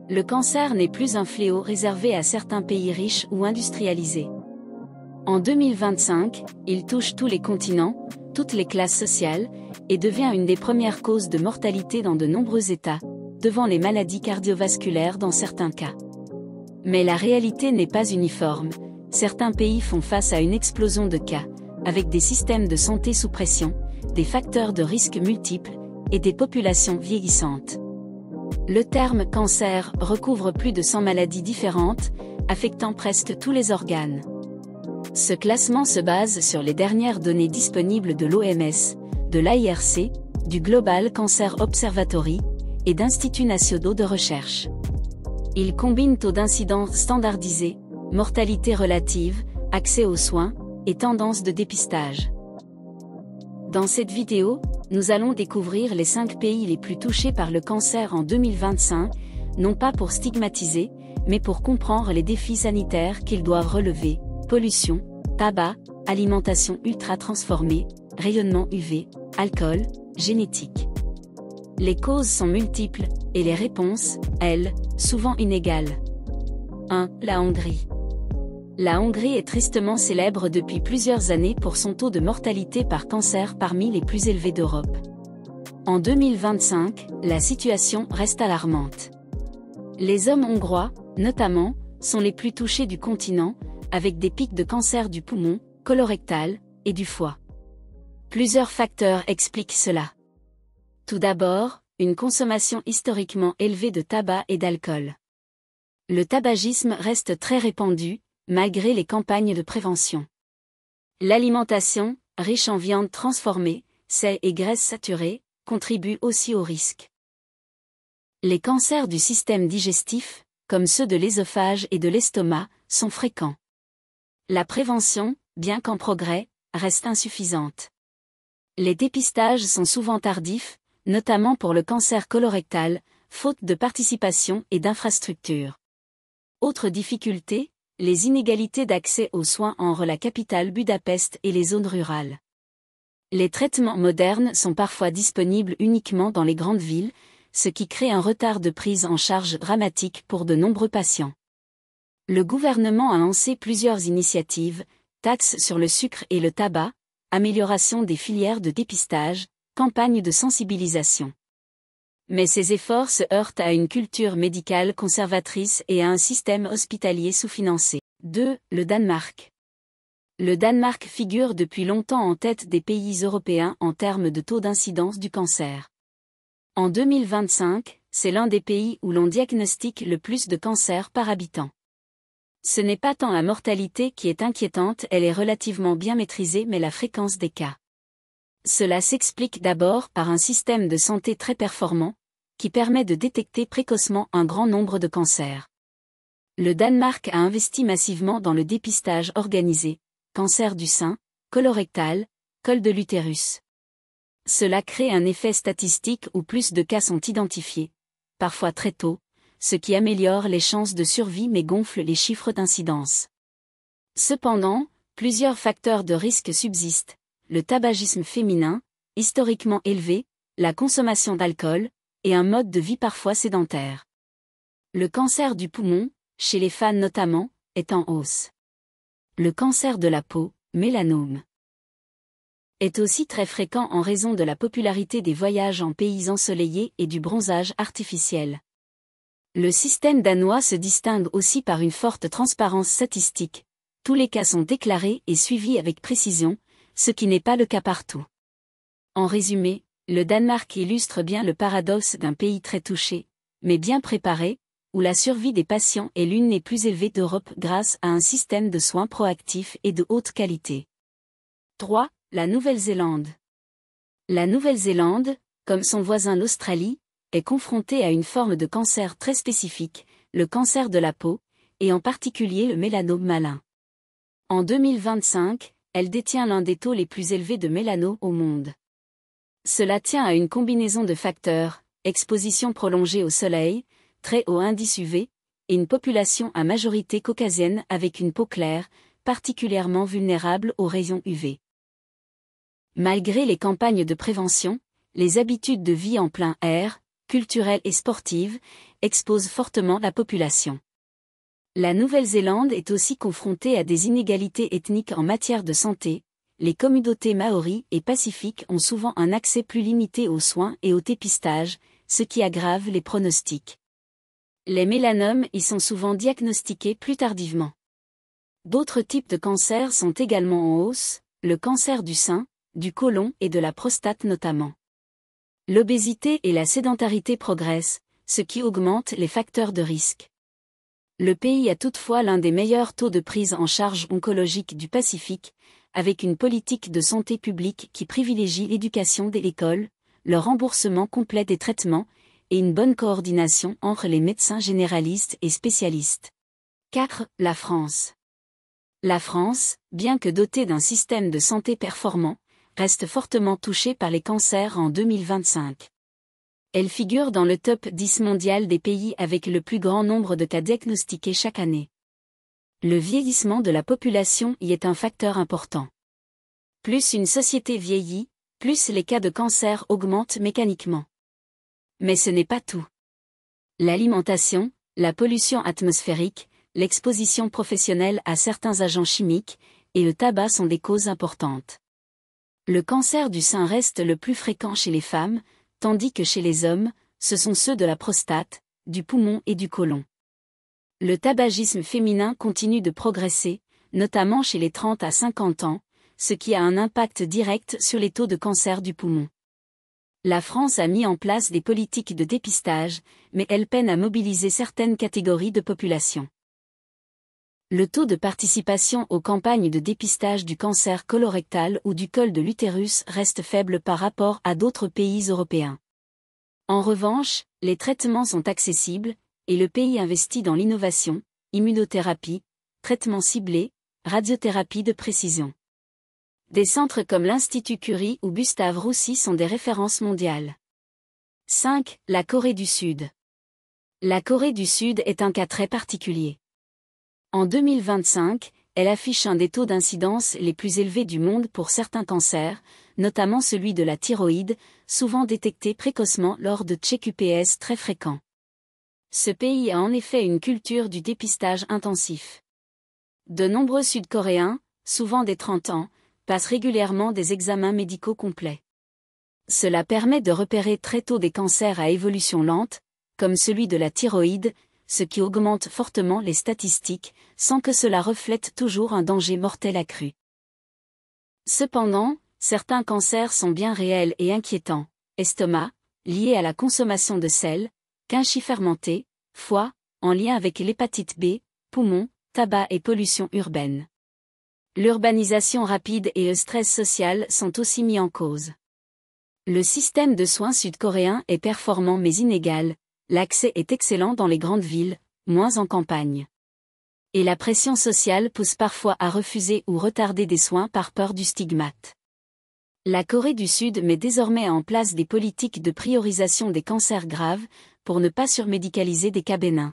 Le cancer n'est plus un fléau réservé à certains pays riches ou industrialisés. En 2025, il touche tous les continents, toutes les classes sociales, et devient une des premières causes de mortalité dans de nombreux États, devant les maladies cardiovasculaires dans certains cas. Mais la réalité n'est pas uniforme, certains pays font face à une explosion de cas, avec des systèmes de santé sous pression, des facteurs de risque multiples, et des populations vieillissantes. Le terme « cancer » recouvre plus de 100 maladies différentes, affectant presque tous les organes. Ce classement se base sur les dernières données disponibles de l'OMS, de l'AIRC, du Global Cancer Observatory, et d'instituts nationaux de recherche. Il combine taux d'incidence standardisé, mortalité relative, accès aux soins, et tendances de dépistage. Dans cette vidéo, nous allons découvrir les 5 pays les plus touchés par le cancer en 2025, non pas pour stigmatiser, mais pour comprendre les défis sanitaires qu'ils doivent relever: pollution, tabac, alimentation ultra transformée, rayonnement UV, alcool, génétique. Les causes sont multiples, et les réponses, elles, souvent inégales. 1. La Hongrie. La Hongrie est tristement célèbre depuis plusieurs années pour son taux de mortalité par cancer parmi les plus élevés d'Europe. En 2025, la situation reste alarmante. Les hommes hongrois, notamment, sont les plus touchés du continent, avec des pics de cancer du poumon, colorectal, et du foie. Plusieurs facteurs expliquent cela. Tout d'abord, une consommation historiquement élevée de tabac et d'alcool. Le tabagisme reste très répandu, malgré les campagnes de prévention. L'alimentation, riche en viande transformée, sel et graisses saturées, contribue aussi au risque. Les cancers du système digestif, comme ceux de l'œsophage et de l'estomac, sont fréquents. La prévention, bien qu'en progrès, reste insuffisante. Les dépistages sont souvent tardifs, notamment pour le cancer colorectal, faute de participation et d'infrastructures. Autre difficulté, les inégalités d'accès aux soins entre la capitale Budapest et les zones rurales. Les traitements modernes sont parfois disponibles uniquement dans les grandes villes, ce qui crée un retard de prise en charge dramatique pour de nombreux patients. Le gouvernement a lancé plusieurs initiatives, taxes sur le sucre et le tabac, amélioration des filières de dépistage, campagne de sensibilisation. Mais ces efforts se heurtent à une culture médicale conservatrice et à un système hospitalier sous-financé. 2. Le Danemark. Le Danemark figure depuis longtemps en tête des pays européens en termes de taux d'incidence du cancer. En 2025, c'est l'un des pays où l'on diagnostique le plus de cancers par habitant. Ce n'est pas tant la mortalité qui est inquiétante, elle est relativement bien maîtrisée, mais la fréquence des cas. Cela s'explique d'abord par un système de santé très performant, qui permet de détecter précocement un grand nombre de cancers. Le Danemark a investi massivement dans le dépistage organisé, cancer du sein, colorectal, col de l'utérus. Cela crée un effet statistique où plus de cas sont identifiés, parfois très tôt, ce qui améliore les chances de survie mais gonfle les chiffres d'incidence. Cependant, plusieurs facteurs de risque subsistent: le tabagisme féminin, historiquement élevé, la consommation d'alcool, et un mode de vie parfois sédentaire. Le cancer du poumon, chez les femmes notamment, est en hausse. Le cancer de la peau, mélanome, est aussi très fréquent en raison de la popularité des voyages en pays ensoleillés et du bronzage artificiel. Le système danois se distingue aussi par une forte transparence statistique. Tous les cas sont déclarés et suivis avec précision, ce qui n'est pas le cas partout. En résumé, le Danemark illustre bien le paradoxe d'un pays très touché, mais bien préparé, où la survie des patients est l'une des plus élevées d'Europe grâce à un système de soins proactif et de haute qualité. 3. La Nouvelle-Zélande. La Nouvelle-Zélande, comme son voisin l'Australie, est confrontée à une forme de cancer très spécifique, le cancer de la peau, et en particulier le mélanome malin. En 2025, elle détient l'un des taux les plus élevés de mélanome au monde. Cela tient à une combinaison de facteurs: exposition prolongée au soleil, très haut indice UV, et une population à majorité caucasienne avec une peau claire, particulièrement vulnérable aux rayons UV. Malgré les campagnes de prévention, les habitudes de vie en plein air, culturelle et sportive, expose fortement la population. La Nouvelle-Zélande est aussi confrontée à des inégalités ethniques en matière de santé. Les communautés maoris et pacifiques ont souvent un accès plus limité aux soins et au dépistage, ce qui aggrave les pronostics. Les mélanomes y sont souvent diagnostiqués plus tardivement. D'autres types de cancers sont également en hausse, le cancer du sein, du côlon et de la prostate notamment. L'obésité et la sédentarité progressent, ce qui augmente les facteurs de risque. Le pays a toutefois l'un des meilleurs taux de prise en charge oncologique du Pacifique, avec une politique de santé publique qui privilégie l'éducation dès l'école, le remboursement complet des traitements, et une bonne coordination entre les médecins généralistes et spécialistes. 4. La France. La France, bien que dotée d'un système de santé performant, reste fortement touchée par les cancers en 2025. Elle figure dans le top 10 mondial des pays avec le plus grand nombre de cas diagnostiqués chaque année. Le vieillissement de la population y est un facteur important. Plus une société vieillit, plus les cas de cancer augmentent mécaniquement. Mais ce n'est pas tout. L'alimentation, la pollution atmosphérique, l'exposition professionnelle à certains agents chimiques, et le tabac sont des causes importantes. Le cancer du sein reste le plus fréquent chez les femmes, tandis que chez les hommes, ce sont ceux de la prostate, du poumon et du côlon. Le tabagisme féminin continue de progresser, notamment chez les 30 à 50 ans, ce qui a un impact direct sur les taux de cancer du poumon. La France a mis en place des politiques de dépistage, mais elle peine à mobiliser certaines catégories de population. Le taux de participation aux campagnes de dépistage du cancer colorectal ou du col de l'utérus reste faible par rapport à d'autres pays européens. En revanche, les traitements sont accessibles, et le pays investit dans l'innovation, immunothérapie, traitements ciblés, radiothérapie de précision. Des centres comme l'Institut Curie ou Gustave Roussy sont des références mondiales. 5. La Corée du Sud. La Corée du Sud est un cas très particulier. En 2025, elle affiche un des taux d'incidence les plus élevés du monde pour certains cancers, notamment celui de la thyroïde, souvent détecté précocement lors de check-UPS très fréquents. Ce pays a en effet une culture du dépistage intensif. De nombreux Sud-Coréens, souvent des 30 ans, passent régulièrement des examens médicaux complets. Cela permet de repérer très tôt des cancers à évolution lente, comme celui de la thyroïde, ce qui augmente fortement les statistiques, sans que cela reflète toujours un danger mortel accru. Cependant, certains cancers sont bien réels et inquiétants: estomac, lié à la consommation de sel, quinchis fermenté, foie, en lien avec l'hépatite B, poumon, tabac et pollution urbaine. L'urbanisation rapide et le stress social sont aussi mis en cause. Le système de soins sud-coréen est performant mais inégal, l'accès est excellent dans les grandes villes, moins en campagne. Et la pression sociale pousse parfois à refuser ou retarder des soins par peur du stigmate. La Corée du Sud met désormais en place des politiques de priorisation des cancers graves, pour ne pas surmédicaliser des cas bénins.